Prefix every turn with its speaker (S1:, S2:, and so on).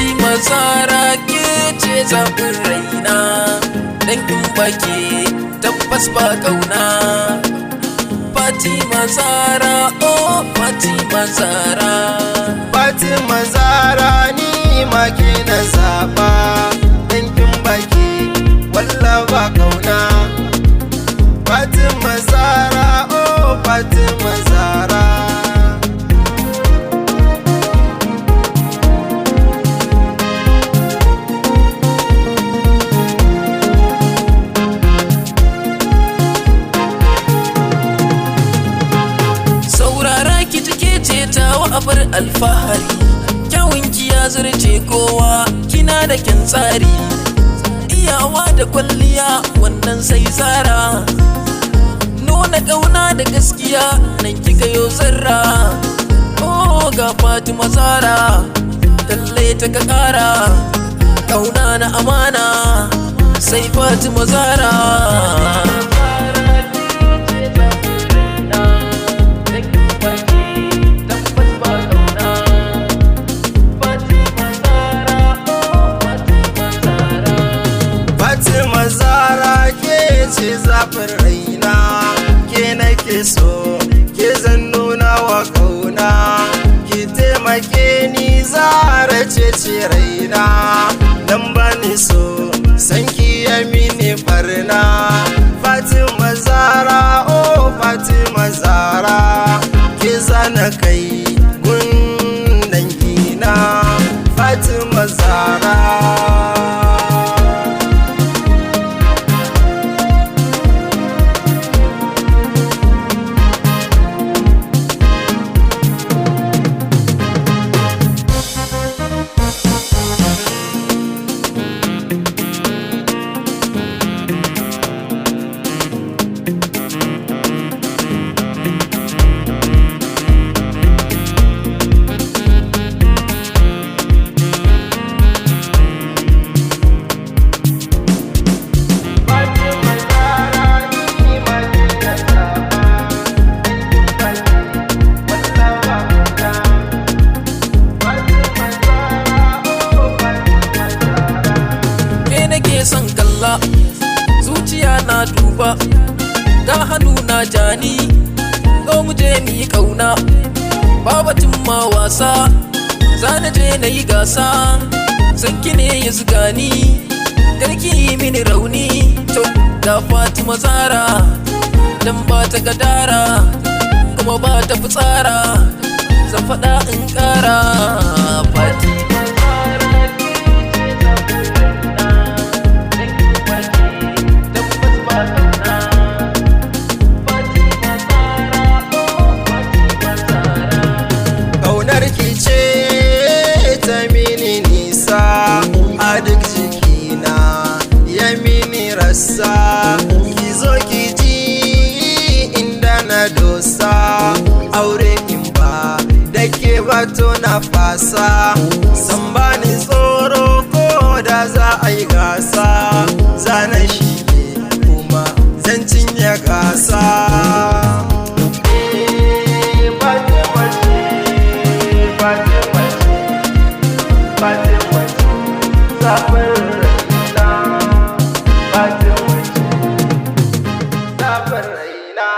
S1: Fatima Zara ke ce zaɓin raina, dan in baki tabbas ba kauna. Fatima Zara, oh Fatima Zara.
S2: Fatima Zara ni ma ke na zaɓa, dan in baki walla ba kauna. Fatima Zara, oh Fatima Zara.
S1: Abar alfahari, kyawunki ya zarce kowa, kina da kyan tsari, iyawa da kwalliya wannan sai Zara. Nuna ƙauna da gaskiya nan kika yo zarra. Oh ga Fatima Zara, talle ta ka ƙara, ƙauna na amana sai Fatima Zara.
S2: Fatima Zara ke ce zaɓin raina, ke nake so, ke zan nuna wa ƙauna. Ki taimake ni Zara ce raina, dan bani so san ki ya mini farna. Fatima Zara, oh Fatima Zara, ke zana kai gun dangina. Fatima Zara.
S1: Son kalla zuciya na duba, ga hannu na jani, zo mu je mu yi kauna. Babatin ma wasa, zana je na yi gasa, san ki ne ya zuga ni, karki mini rauni. To ga Fatima Zara, dan ba ta gadara, kuma ba ta fitsara, zan faɗa in ƙara. Fatima
S2: ki zo ki ji inda na dosa, aure in ba da ke bato na fasa. San bani tsoro ko da za a yi gasa, zana shi ne kuma zan cinye gasa. Zaɓin raina.